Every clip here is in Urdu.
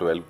12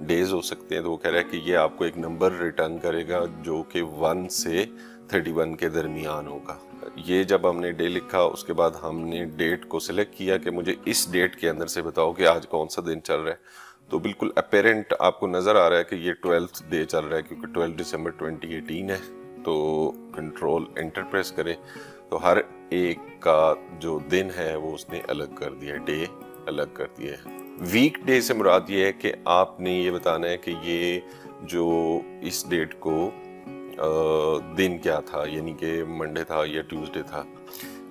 ڈیز ہو سکتے ہیں. تو وہ کہہ رہا ہے کہ یہ آپ کو ایک نمبر ریٹرن کرے گا جو کہ 1 سے 31 کے درمیان ہوگا. یہ جب ہم نے ڈے لکھا اس کے بعد ہم نے ڈیٹ کو سلیکٹ کیا کہ مجھے اس ڈیٹ کے اندر سے بتاؤ کہ آج کون سا دن چل رہا ہے. تو بالکل اپیرنٹ آپ کو نظر آ رہا ہے کہ یہ 12th ڈے چل رہا ہے کیونکہ 12 دسمبر 2018 ہے. تو کنٹرول انٹر پریس کریں تو ہر ایک کا جو دن ہے وہ اس نے الگ کر دیا, ڈے الگ کر دیا ہے. ویک ڈے سے مراد یہ ہے کہ آپ نے یہ بتانا ہے کہ یہ جو اس ڈیٹ کو دن کیا تھا, یعنی کہ منڈے تھا یا ٹیوزڈے تھا.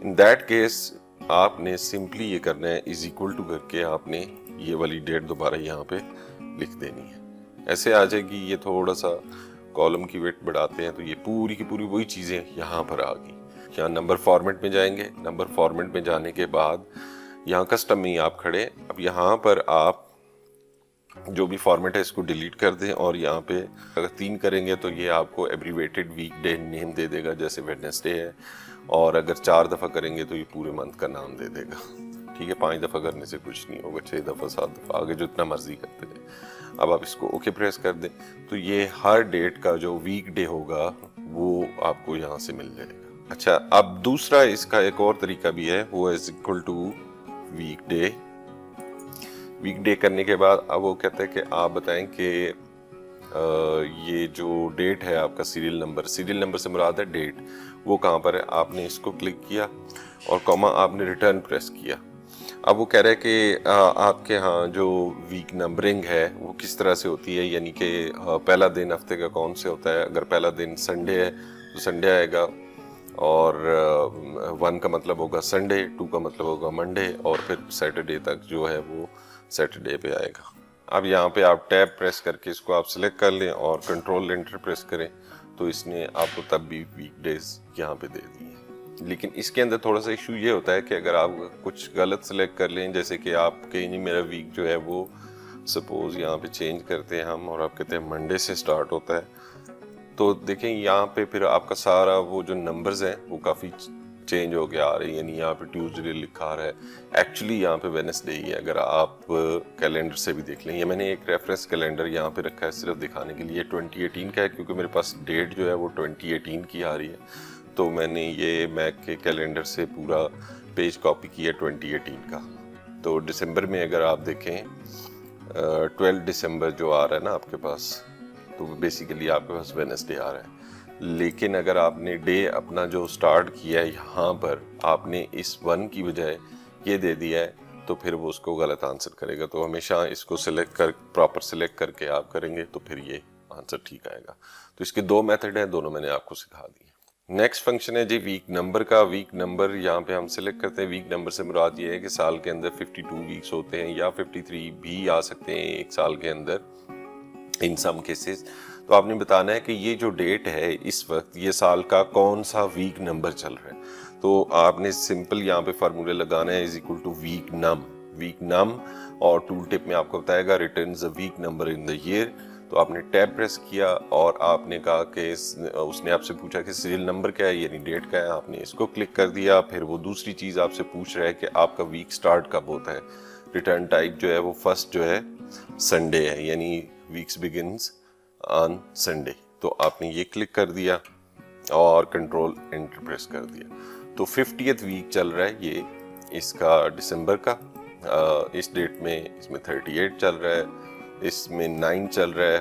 ان دیٹ کیس آپ نے سمپلی یہ کرنا ہے از اکول ٹو کر کے آپ نے یہ والی ڈیٹ دوبارہ یہاں پہ لکھ دینی ہے. ایسے آ جائے گی. یہ تھوڑا سا کالم کی ویٹ بڑھاتے ہیں تو یہ پوری کی پوری وہی چیزیں یہاں پر آ گئی. یہاں نمبر فارمیٹ میں جائیں گے. نمبر فارمیٹ میں جانے کے بعد یہاں کسٹم میں آپ کھڑے. اب یہاں پر آپ جو بھی فارمیٹ ہے اس کو ڈیلیٹ کر دیں اور یہاں پہ اگر 3 کریں گے تو یہ آپ کو ایبریویٹڈ ویک ڈے نیم دے دے گا جیسے ویڈنسڈے ہے, اور اگر 4 دفعہ کریں گے تو یہ پورے منتھ کا نام دے دے گا. ٹھیک ہے, 5 دفعہ کرنے سے کچھ نہیں ہوگا, 6 دفعہ 7 دفعہ آگے جتنا مرضی کرتے رہے. اب آپ اس کو اوکے پریس کر دیں تو یہ ہر ڈیٹ کا جو ویک ڈے ہوگا وہ آپ کو یہاں سے مل جائے گا. اچھا, اب دوسرا اس کا ایک اور طریقہ بھی ہے, وہ is equal to weekday. Weekday کرنے کے بعد اب وہ کہتا ہے کہ آپ بتائیں کہ یہ جو ڈیٹ ہے آپ کا سیریل نمبر سے مراد ہے ڈیٹ, وہ کہاں پر ہے. آپ نے اس کو کلک کیا اور کاما آپ نے ریٹرن پریس کیا. اب وہ کہہ رہے ہیں کہ آپ کے ہاں جو ویک نمبرنگ ہے وہ کس طرح سے ہوتی ہے, یعنی کہ پہلا دن ہفتے کا کون سے ہوتا ہے. اگر پہلا دن سنڈے ہے تو سنڈے آئے گا, اور 1 کا مطلب ہوگا سنڈے, 2 کا مطلب ہوگا منڈے, اور پھر سیٹرڈے تک جو ہے وہ سیٹرڈے پہ آئے گا. اب یہاں پہ آپ ٹیب پریس کر کے اس کو آپ سلیکٹ کر لیں اور کنٹرول انٹر پریس کریں تو اس نے آپ کو تب بھی ویک ڈیز یہاں پہ دے دی ہیں. لیکن اس کے اندر تھوڑا سا ایشو یہ ہوتا ہے کہ اگر آپ کچھ غلط سلیکٹ کر لیں, جیسے کہ آپ کہیں نہیں میرا ویک جو ہے وہ سپوز یہاں پہ چینج کرتے ہیں ہم اور آپ کہتے ہیں منڈے سے سٹارٹ ہوتا ہے, تو دیکھیں یہاں پہ پھر آپ کا سارا وہ جو نمبرز ہیں وہ کافی چینج ہو کے آ رہے ہیں. یعنی یہاں پہ ٹیوزڈے لکھا آ رہا ہے, ایکچولی یہاں پہ وینسڈے ہی ہے. اگر آپ کیلنڈر سے بھی دیکھ لیں, یہ میں نے ایک ریفرنس کیلنڈر یہاں پہ رکھا ہے صرف دکھانے کے لیے, 2018 کا ہے کیونکہ میرے پاس ڈیٹ جو ہے وہ 2018 کی آ رہی ہے. تو میں نے یہ میک کے کیلنڈر سے پورا پیج کاپی کیا 2018 کا. تو دسمبر میں اگر آپ دیکھیں 12 دسمبر جو آ رہا ہے نا آپ کے پاس, تو بیسیکلی آپ کے پاس وینسڈے آ رہا ہے. لیکن اگر آپ نے ڈے اپنا جو سٹارٹ کیا ہے یہاں پر آپ نے اس 1 کی بجائے یہ دے دیا ہے تو پھر وہ اس کو غلط آنسر کرے گا. تو ہمیشہ اس کو پراپر سلیکٹ کر کے آپ کریں گے تو پھر یہ آنسر ٹھیک آئے گا. تو اس کے 2 میتھڈ ہیں, دونوں میں نے آپ کو سکھا دی. نیکسٹ فنکشن ہے جی ویک نمبر کا. ویک نمبر یہاں پہ ہم سلیکٹ کرتے ہیں. ویک نمبر سے مراد یہ ہے کہ سال کے اندر 52 ویکس ہوتے ہیں یا 53 بھی آ سکتے ہیں ایک سال کے اندر ان سم کیسز. تو آپ نے بتانا ہے کہ یہ جو ڈیٹ ہے اس وقت یہ سال کا کون سا ویک نمبر چل رہا ہے. تو آپ نے سمپل یہاں پہ فارمولے لگانا ہے از اکول ٹو ویک نم, اور ٹول ٹپ میں آپ کو بتائے گا returns a week number in the year. تو آپ نے ٹیب پریس کیا اور آپ نے کہا کہ اس نے آپ سے پوچھا کہ سیریل نمبر کیا ہے, یعنی ڈیٹ کا ہے. آپ نے اس کو کلک کر دیا. پھر وہ دوسری چیز آپ سے پوچھ رہا ہے کہ آپ کا ویک سٹارٹ کب ہوتا ہے. ریٹرن ٹائپ جو ہے وہ فرسٹ جو ہے سنڈے ہے, یعنی ویکس بگنز آن سنڈے. تو آپ نے یہ کلک کر دیا اور کنٹرول انٹر پریس کر دیا. تو 50th ویک چل رہا ہے یہ اس کا دسمبر کا. اس ڈیٹ میں اس میں 38 چل رہا ہے, اس میں 9 چل رہا ہے,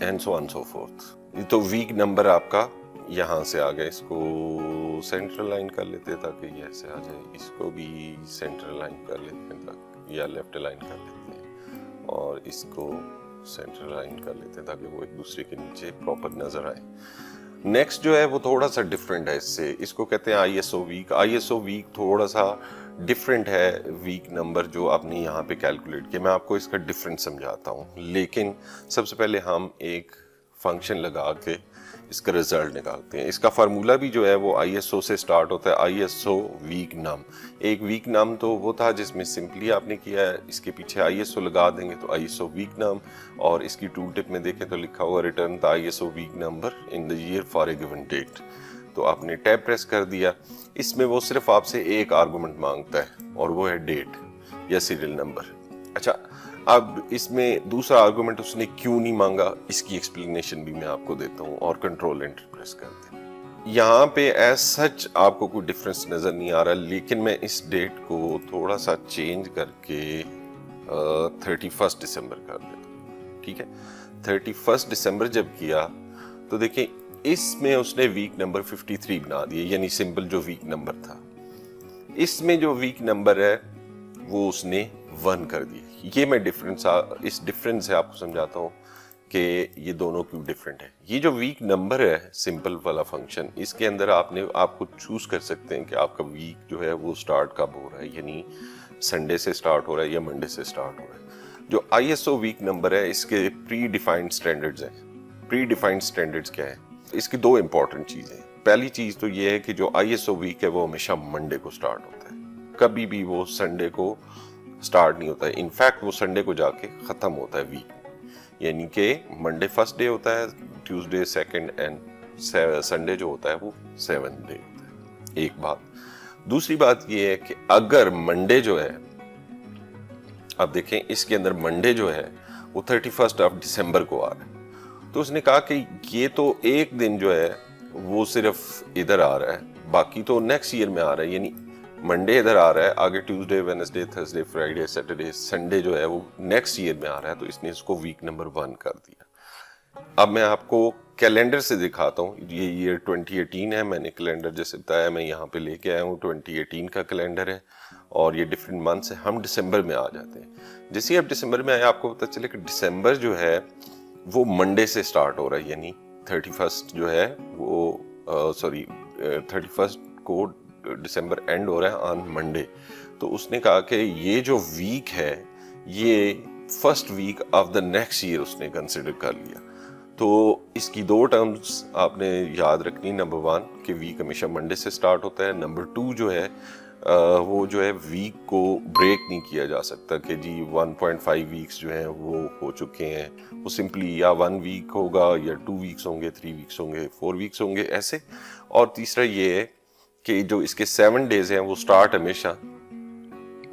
and so on so forth. تو ویک نمبر آپ کا یہاں سے آ گیا. اس کو سینٹرل لائن کر لیتے ہیں تاکہ یہ ایسے آ جائے. اس کو بھی سینٹرل لائن کر لیتے ہیں یا لیفٹ لائن کر لیتے ہیں, اور اس کو سینٹرل لائن کر لیتے ہیں تاکہ وہ ایک دوسرے کے نیچے پراپر نظر آئے. نیکسٹ جو ہے وہ تھوڑا سا ڈفرینٹ ہے اس سے. اس کو کہتے ہیں I S O week. I S O week تھوڑا سا ڈفرینٹ ہے ویک نمبر جو آپ نے یہاں پہ کیلکولیٹ کیا. میں آپ کو اس کا ڈفرینٹ سمجھاتا ہوں, لیکن سب سے پہلے ہم ایک فنکشن لگا کے اس کا رزلٹ نکالتے ہیں. اس کا فارمولہ بھی جو ہے وہ آئی ایس او سے سٹارٹ ہوتا ہے, آئی ایس او ویک نم. ایک ویک نم تو وہ تھا جس میں سمپلی آپ نے کیا ہے, اس کے پیچھے آئی ایس او لگا دیں گے تو آئی ایس او ویک نم, اور اس کی ٹول ٹپ میں دیکھیں تو لکھا ہوا return the I S O week number in the year for a given date. تو آپ نے ٹیب پریس کر دیا. اس میں وہ صرف آپ سے ایک آرگومنٹ مانگتا ہے اور وہ ہے ڈیٹ یا سیریل نمبر. اچھا, اب اس میں دوسرا آرگومنٹ اس نے کیوں نہیں مانگا، اس کی ایکسپلینیشن بھی میں آپ کو دیتا ہوں، اور کنٹرول انٹر پریس کرتے ہیں۔ یہاں پہ ایز سچ آپ کو کوئی ڈفرنس نظر نہیں آ رہا، لیکن میں اس ڈیٹ کو تھوڑا سا چینج کر کے 31 دسمبر کر دیتا ہوں، ٹھیک ہے۔ 31 دسمبر جب کیا تو دیکھیں اس میں اس نے ویک نمبر 53 بنا دیا، یعنی سمپل جو ویک نمبر تھا، اس میں جو ویک نمبر ہے وہ اس نے 1 کر دیا۔ یہ میں اس ڈفرنس سے آپ کو سمجھاتا ہوں کہ یہ دونوں کیوں ڈفرنٹ ہے۔ یہ جو ویک نمبر ہے سمپل والا فنکشن، اس کے اندر آپ کو چوز کر سکتے ہیں کہ آپ کا ویک جو ہے وہ سٹارٹ کب ہو رہا ہے، یعنی سنڈے سے سٹارٹ ہو رہا ہے یا منڈے سے سٹارٹ ہو رہا ہے۔ جو I S O week number ہے اس کے پری ڈیفائنڈ سٹینڈرڈز ہیں۔ پری ڈیفائنڈ سٹینڈرڈز کیا ہے؟ اس کی 2 امپورٹنٹ چیزیں۔ پہلی چیز تو یہ ہے کہ جو آئی ایس او ویک ہے وہ ہمیشہ منڈے کو سٹارٹ ہوتا ہے، کبھی بھی وہ سنڈے کو سٹارٹ نہیں ہوتا ہے۔ انفیکٹ وہ سنڈے کو جا کے ختم ہوتا ہے ویک، یعنی کہ منڈے فرسٹ ڈے ہوتا ہے، ٹیوزڈے سیکنڈ، اینڈ سنڈے جو ہوتا ہے وہ 7th ڈے ہوتا ہے۔ ایک بات۔ دوسری بات یہ ہے کہ اگر منڈے جو ہے، اب دیکھیں اس کے اندر منڈے جو ہے وہ 31 دسمبر کو آ رہا ہے، تو اس نے کہا کہ یہ تو ایک دن جو ہے وہ صرف ادھر آ رہا ہے، باقی تو نیکسٹ ایئر میں آ رہا ہے، یعنی منڈے ادھر آ رہا ہے، آگے Tuesday, Wednesday, Thursday, Friday, Saturday, Sunday جو ہے وہ نیکسٹ ایئر میں آ رہا ہے، تو اس نے اس کو ویک نمبر 1 کر دیا۔ اب میں آپ کو کیلنڈر سے دکھاتا ہوں، یہ ایئر 2018 ہے، میں نے کیلنڈر جیسے بتایا میں یہاں پہ لے کے آیا ہوں، 2018 کا کیلنڈر ہے، اور یہ ڈفرینٹ منتھس ہیں۔ ہم دسمبر میں آ جاتے ہیں۔ جیسے آپ دسمبر میں آئے آپ کو پتہ چلے کہ دسمبر جو ہے وہ منڈے سے سٹارٹ ہو رہا ہے، یعنی 31 جو ہے وہ 31 کو دسمبر اینڈ ہو رہا ہے آن منڈے۔ تو اس نے کہا کہ یہ جو ویک ہے یہ first week of the next year اس نے کنسیڈر کر لیا۔ تو اس کی 2 ٹرمز آپ نے یاد رکھنی، نمبر 1 کہ ویک ہمیشہ منڈے سے سٹارٹ ہوتا ہے، نمبر 2 جو ہے وہ جو ہے ویک کو بریک نہیں کیا جا سکتا کہ جی 1.5 ویکس جو ہیں وہ ہو چکے ہیں، وہ سمپلی یا 1 ویک ہوگا یا 2 ویکس ہوں گے، 3 ویکس ہوں گے، 4 ویکس ہوں گے، ایسے۔ اور تیسرا یہ ہے کہ جو اس کے 7 ڈیز ہیں وہ سٹارٹ ہمیشہ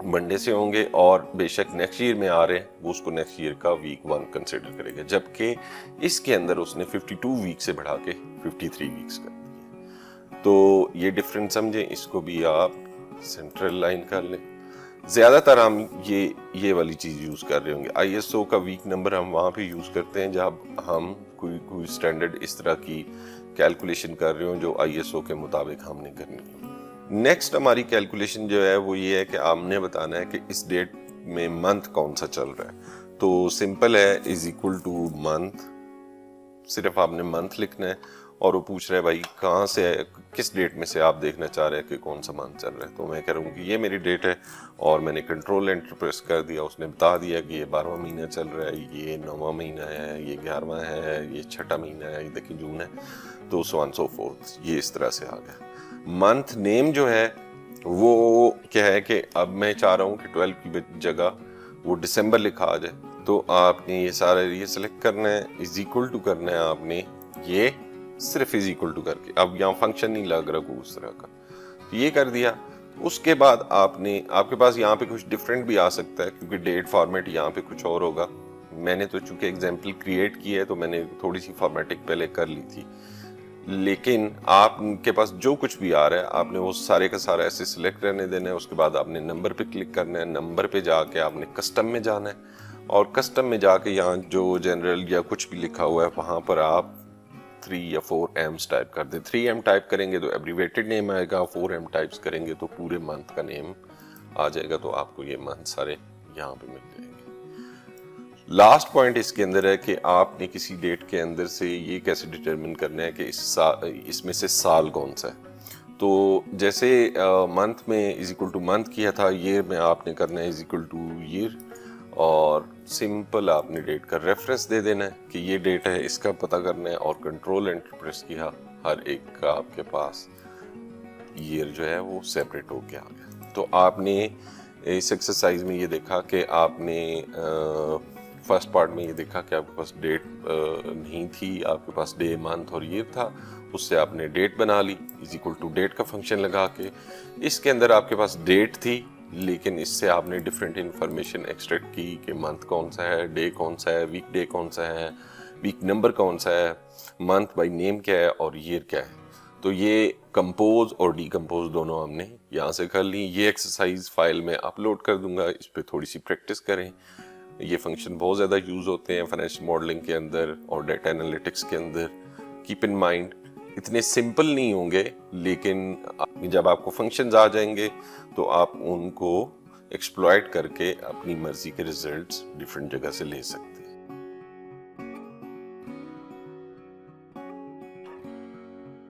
منڈے سے ہوں گے، اور بے شک نیکسٹ ایئر میں آ رہے ہیں وہ اس کو نیکسٹ ایئر کا ویک 1 کنسیڈر کرے گا، جبکہ اس کے اندر اس نے 52 ویک سے بڑھا کے 53 ویکس کر دی۔ تو یہ ڈفرنس سمجھیں، اس کو بھی آپ سینٹرل لائن کر لیں۔ زیادہ تر ہم یہ والی چیز یوز کر رہے ہوں گے، آئی ایس او کا ویک نمبر ہم وہاں پہ یوز کرتے ہیں جب ہم کوئی سٹینڈرڈ اس طرح کی کیلکولیشن کر رہے ہوں جو آئی ایس او کے مطابق ہم نے کرنی ہے۔ نیکسٹ ہماری کیلکولیشن جو ہے وہ یہ ہے کہ ہم نے بتانا ہے کہ اس ڈیٹ میں منتھ کون سا چل رہا ہے۔ تو سمپل ہے، از اکول ٹو منتھ، صرف آپ نے منتھ لکھنا ہے، اور وہ پوچھ رہا ہے بھائی کہاں سے ہے، کس ڈیٹ میں سے آپ دیکھنا چاہ رہے ہیں کہ کون سا منتھ چل رہا ہے۔ تو میں کہہ رہا ہوں کہ یہ میری ڈیٹ ہے، اور میں نے کنٹرول انٹر پریس کر دیا، اس نے بتا دیا کہ یہ 12واں مہینہ چل رہا ہے، یہ 9واں مہینہ ہے، یہ 11واں ہے، یہ 6واں مہینہ ہے، یہ دیکھیں جون ہے، تو سو آن سو فورتھ، یہ اس طرح سے آ گیا۔ منتھ نیم جو ہے وہ کیا ہے کہ اب میں چاہ رہا ہوں کہ 12 کی جگہ وہ دسمبر لکھا آ جائے، تو آپ نے یہ سارا یہ سلیکٹ کرنا ہے، از اکول ٹو کرنا ہے آپ نے، یہ صرف از اکول ٹو کر کے، اب یہاں فنکشن نہیں لگ رہا کوئی اس طرح کا، تو یہ کر دیا۔ اس کے بعد آپ کے پاس یہاں پہ کچھ ڈفرینٹ بھی آ سکتا ہے، کیونکہ ڈیٹ فارمیٹ یہاں پہ کچھ اور ہوگا۔ میں نے تو چونکہ ایگزامپل کریٹ کی ہے تو میں نے تھوڑی سی فارمیٹنگ پہلے کر لی تھی، لیکن آپ کے پاس جو کچھ بھی آ رہا ہے آپ نے وہ سارے کا سارا ایسے سلیکٹ رہنے دینا ہے۔ اس کے بعد آپ نے نمبر پہ کلک کرنا ہے، نمبر پہ جا کے آپ نے کسٹم میں جانا ہے، اور کسٹم میں جا کے یہاں جو جنرل یا کچھ بھی لکھا ہوا ہے وہاں پر آپ 3 یا 4 ایمز ٹائپ کر دیں۔ 3 ایم ٹائپ کریں گے تو ایبریویٹڈ نیم آئے گا، 4 ایم ٹائپس کریں گے تو پورے منتھ کا نیم آ جائے گا، تو آپ کو یہ منتھ سارے یہاں پہ مل جائیں گے۔ لاسٹ پوائنٹ اس کے اندر ہے کہ آپ نے کسی ڈیٹ کے اندر سے یہ کیسے ڈٹرمن کرنا ہے کہ اس میں سے سال کون سا ہے۔ تو جیسے منتھ میں از اکول ٹو منتھ کیا تھا، ایئر میں آپ نے کرنا ہے از اکول ٹو ایئر، اور سمپل آپ نے ڈیٹ کا ریفرنس دے دینا ہے کہ یہ ڈیٹ ہے، اس کا پتہ کرنا ہے، اور کنٹرول انٹر پریس کیا، ہر ایک کا آپ کے پاس ایئر جو ہے وہ سیپریٹ ہو کے آ گیا۔ تو آپ نے اس ایکسرسائز میں یہ دیکھا کہ آپ نے فرسٹ پارٹ میں یہ دیکھا کہ آپ کے پاس ڈیٹ نہیں تھی، آپ کے پاس ڈے، منتھ اور ایئر تھا، اس سے آپ نے ڈیٹ بنا لی از اکول ٹو ڈیٹ کا فنکشن لگا کے۔ اس کے اندر آپ کے پاس ڈیٹ تھی، لیکن اس سے آپ نے ڈفرینٹ انفارمیشن ایکسٹریکٹ کی کہ منتھ کون سا ہے, ڈے کون سا ہے, ویک ڈے کون سا ہے, ویک نمبر کون سا ہے, منتھ بائی نیم کیا ہے اور ایئر کیا ہے. تو یہ کمپوز اور ڈی کمپوز دونوں ہم نے یہاں سے کر لی. یہ ایکسرسائز فائل میں اپلوڈ کر دوں گا, اس پہ تھوڑی سی پریکٹس کریں. یہ فنکشن بہت زیادہ یوز ہوتے ہیں فائنینشیل ماڈلنگ کے اندر اور ڈیٹا انالیٹکس کے اندر. کیپ ان مائنڈ اتنے سمپل نہیں ہوں گے, لیکن جب آپ کو فنکشنز آ جائیں گے تو آپ ان کو ایکسپلائٹ کر کے اپنی مرضی کے ریزلٹس ڈفرینٹ جگہ سے لے سکتے ہیں.